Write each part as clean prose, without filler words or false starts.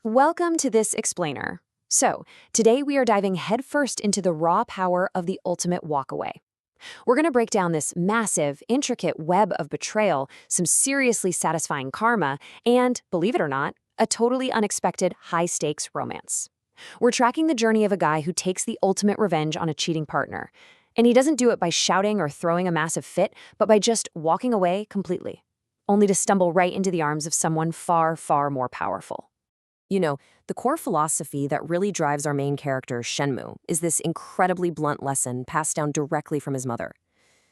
Welcome to this explainer. So, today we are diving headfirst into the raw power of the ultimate walkaway. We're going to break down this massive, intricate web of betrayal, some seriously satisfying karma, and, believe it or not, a totally unexpected high-stakes romance. We're tracking the journey of a guy who takes the ultimate revenge on a cheating partner. And he doesn't do it by shouting or throwing a massive fit, but by just walking away completely, only to stumble right into the arms of someone far, far more powerful. You know, the core philosophy that really drives our main character, Shenmue, is this incredibly blunt lesson passed down directly from his mother.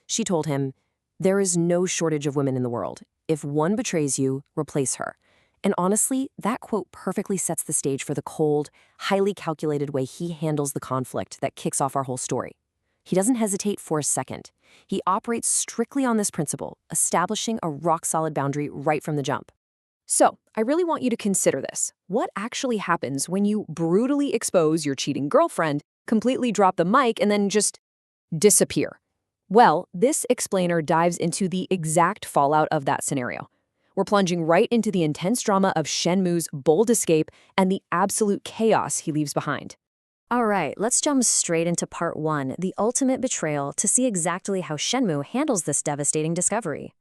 She told him, "There is no shortage of women in the world. If one betrays you, replace her." And honestly, that quote perfectly sets the stage for the cold, highly calculated way he handles the conflict that kicks off our whole story. He doesn't hesitate for a second. He operates strictly on this principle, establishing a rock-solid boundary right from the jump. So, I really want you to consider this. What actually happens when you brutally expose your cheating girlfriend, completely drop the mic, and then just disappear? Well, this explainer dives into the exact fallout of that scenario. We're plunging right into the intense drama of Shenmue's bold escape and the absolute chaos he leaves behind. All right, let's jump straight into part one, the ultimate betrayal, to see exactly how Shenmue handles this devastating discovery.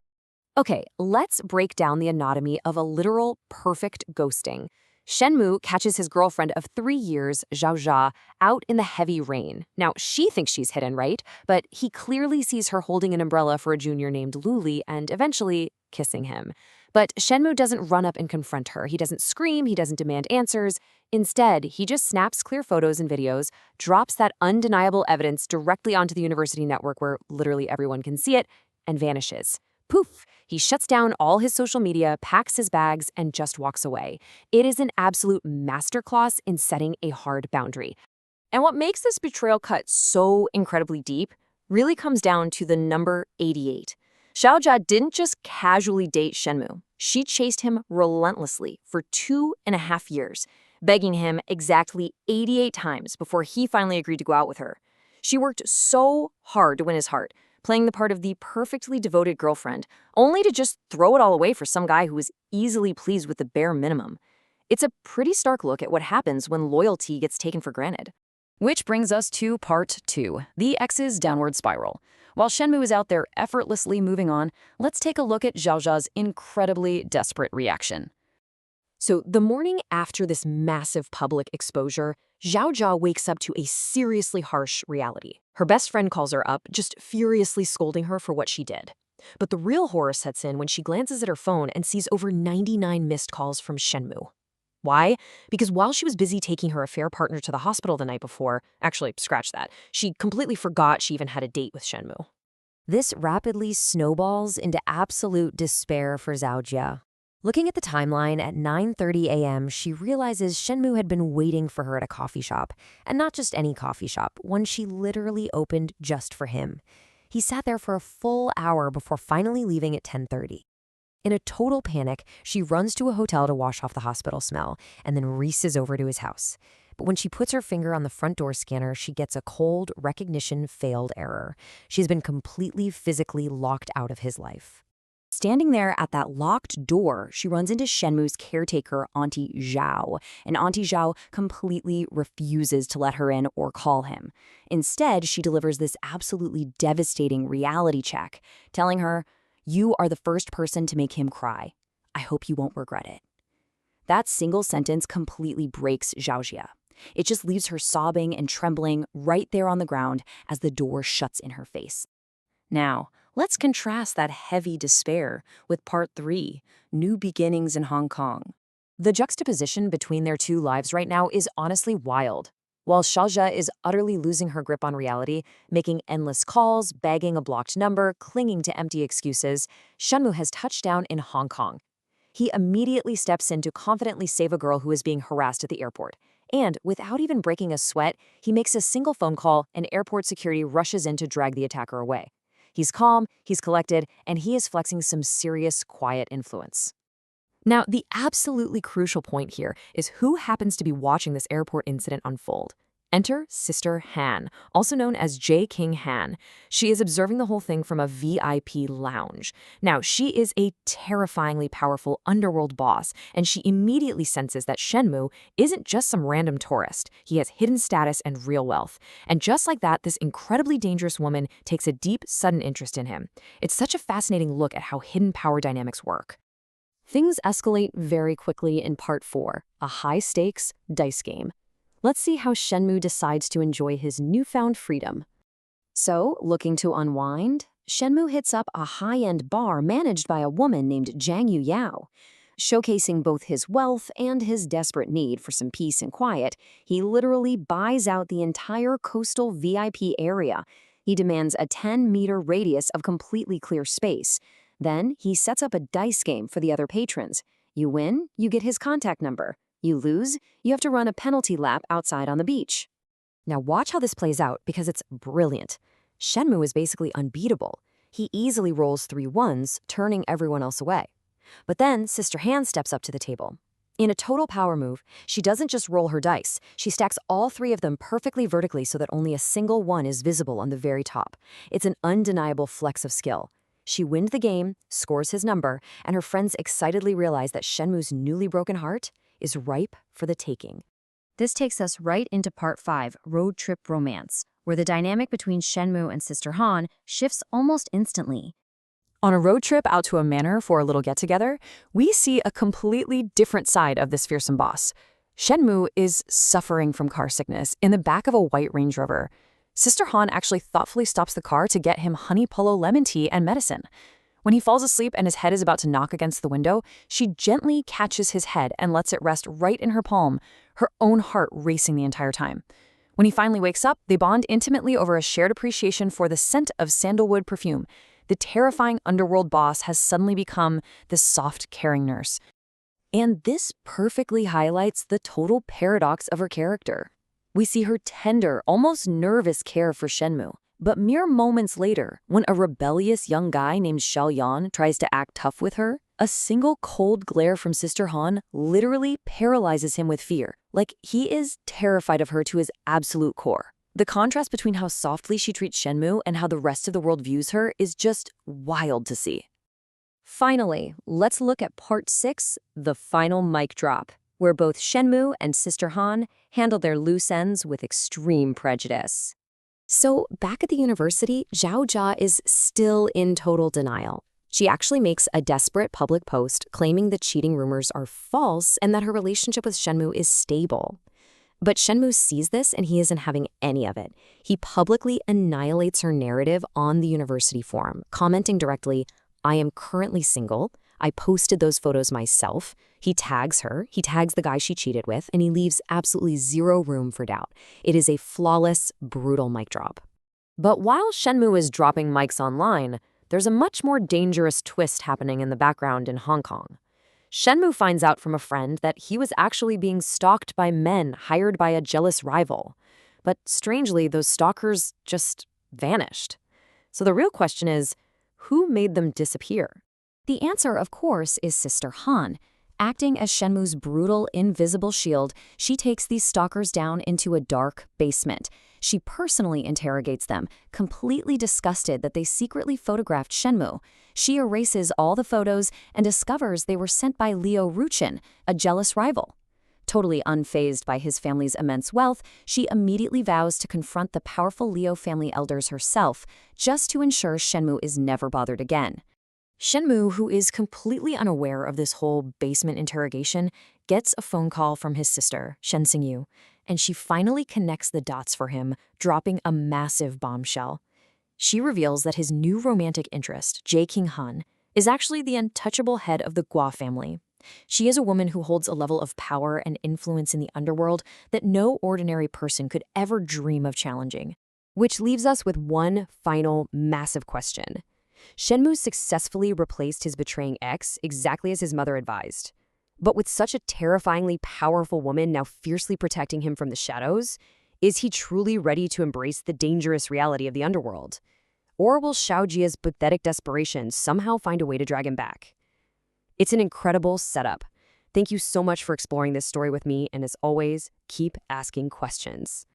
Okay, let's break down the anatomy of a literal perfect ghosting. Shenmue catches his girlfriend of 3 years, Zhao, out in the heavy rain. Now, she thinks she's hidden, right? But he clearly sees her holding an umbrella for a junior named Luli and eventually kissing him. But Shenmue doesn't run up and confront her. He doesn't scream, he doesn't demand answers. Instead, he just snaps clear photos and videos, drops that undeniable evidence directly onto the university network where literally everyone can see it, and vanishes. Poof! He shuts down all his social media, packs his bags, and just walks away. It is an absolute masterclass in setting a hard boundary. And what makes this betrayal cut so incredibly deep really comes down to the number 88. Xiaojia didn't just casually date Shenmue. She chased him relentlessly for 2.5 years, begging him exactly 88 times before he finally agreed to go out with her. She worked so hard to win his heart, playing the part of the perfectly devoted girlfriend, only to just throw it all away for some guy who was easily pleased with the bare minimum. It's a pretty stark look at what happens when loyalty gets taken for granted. Which brings us to part two, the ex's downward spiral. While Shenmue is out there effortlessly moving on, let's take a look at Zhao's incredibly desperate reaction. So the morning after this massive public exposure, Zhao wakes up to a seriously harsh reality. Her best friend calls her up, just furiously scolding her for what she did. But the real horror sets in when she glances at her phone and sees over 99 missed calls from Shenmue. Why? Because while she was busy taking her affair partner to the hospital the night before, actually, scratch that, she completely forgot she even had a date with Shenmue. This rapidly snowballs into absolute despair for Zhao. Looking at the timeline at 9:30 a.m., she realizes Shenmue had been waiting for her at a coffee shop. And not just any coffee shop, one she literally opened just for him. He sat there for a full hour before finally leaving at 10:30. In a total panic, she runs to a hotel to wash off the hospital smell and then races over to his house. But when she puts her finger on the front door scanner, she gets a cold recognition failed error. She's been completely physically locked out of his life. Standing there at that locked door, she runs into Shenmue's caretaker, Auntie Zhao, and Auntie Zhao completely refuses to let her in or call him. Instead, she delivers this absolutely devastating reality check, telling her, "You are the first person to make him cry. I hope you won't regret it." That single sentence completely breaks Zhaojia. It just leaves her sobbing and trembling right there on the ground as the door shuts in her face. Now, let's contrast that heavy despair with part 3, New Beginnings in Hong Kong. The juxtaposition between their two lives right now is honestly wild. While Xiaojia is utterly losing her grip on reality, making endless calls, begging a blocked number, clinging to empty excuses, Shenmue has touched down in Hong Kong. He immediately steps in to confidently save a girl who is being harassed at the airport. And without even breaking a sweat, he makes a single phone call and airport security rushes in to drag the attacker away. He's calm, he's collected, and he is flexing some serious, quiet influence. Now, the absolutely crucial point here is who happens to be watching this airport incident unfold. Enter Sister Han, also known as J. King Han. She is observing the whole thing from a VIP lounge. Now, she is a terrifyingly powerful underworld boss, and she immediately senses that Shenmue isn't just some random tourist. He has hidden status and real wealth. And just like that, this incredibly dangerous woman takes a deep, sudden interest in him. It's such a fascinating look at how hidden power dynamics work. Things escalate very quickly in Part 4, a high-stakes dice game. Let's see how Shenmue decides to enjoy his newfound freedom. So, looking to unwind, Shenmue hits up a high-end bar managed by a woman named Zhang Yuyao. Showcasing both his wealth and his desperate need for some peace and quiet, he literally buys out the entire coastal VIP area. He demands a 10-meter radius of completely clear space. Then, he sets up a dice game for the other patrons. You win, you get his contact number. You lose, you have to run a penalty lap outside on the beach. Now watch how this plays out because it's brilliant. Shenmue is basically unbeatable. He easily rolls 3 ones, turning everyone else away. But then Sister Han steps up to the table. In a total power move, she doesn't just roll her dice, she stacks all 3 of them perfectly vertically so that only a single one is visible on the very top. It's an undeniable flex of skill. She wins the game, scores his number, and her friends excitedly realize that Shenmue's newly broken heart is ripe for the taking. This takes us right into Part 5, Road Trip Romance, where the dynamic between Shenmue and Sister Han shifts almost instantly. On a road trip out to a manor for a little get-together, we see a completely different side of this fearsome boss. Shenmue is suffering from car sickness in the back of a white Range Rover. Sister Han actually thoughtfully stops the car to get him honey polo lemon tea and medicine. When he falls asleep and his head is about to knock against the window, she gently catches his head and lets it rest right in her palm, her own heart racing the entire time. When he finally wakes up, they bond intimately over a shared appreciation for the scent of sandalwood perfume. The terrifying underworld boss has suddenly become the soft, caring nurse. And this perfectly highlights the total paradox of her character. We see her tender, almost nervous care for Shenmue. But mere moments later, when a rebellious young guy named Xiaoyan tries to act tough with her, a single cold glare from Sister Han literally paralyzes him with fear, like he is terrified of her to his absolute core. The contrast between how softly she treats Shenmue and how the rest of the world views her is just wild to see. Finally, let's look at Part 6, the final mic drop, where both Shenmue and Sister Han handle their loose ends with extreme prejudice. So, back at the university, Zhao Jia is still in total denial. She actually makes a desperate public post claiming that cheating rumors are false and that her relationship with Shenmue is stable. But Shenmue sees this and he isn't having any of it. He publicly annihilates her narrative on the university forum, commenting directly, "I am currently single. I posted those photos myself." He tags her, he tags the guy she cheated with, and he leaves absolutely zero room for doubt. It is a flawless, brutal mic drop. But while Shenmue is dropping mics online, there's a much more dangerous twist happening in the background in Hong Kong. Shenmue finds out from a friend that he was actually being stalked by men hired by a jealous rival. But strangely, those stalkers just vanished. So the real question is, who made them disappear? The answer, of course, is Sister Han. Acting as Shenmue's brutal, invisible shield, she takes these stalkers down into a dark basement. She personally interrogates them, completely disgusted that they secretly photographed Shenmue. She erases all the photos and discovers they were sent by Liu Ruchin, a jealous rival. Totally unfazed by his family's immense wealth, she immediately vows to confront the powerful Liu family elders herself, just to ensure Shenmue is never bothered again. Shenmue, who is completely unaware of this whole basement interrogation, gets a phone call from his sister, Shen Xingyu, and she finally connects the dots for him, dropping a massive bombshell. She reveals that his new romantic interest, J. King Han, is actually the untouchable head of the Guo family. She is a woman who holds a level of power and influence in the underworld that no ordinary person could ever dream of challenging. Which leaves us with one final massive question. Shenmue successfully replaced his betraying ex exactly as his mother advised. But with such a terrifyingly powerful woman now fiercely protecting him from the shadows, is he truly ready to embrace the dangerous reality of the underworld? Or will Xiaojia's pathetic desperation somehow find a way to drag him back? It's an incredible setup. Thank you so much for exploring this story with me, and as always, keep asking questions.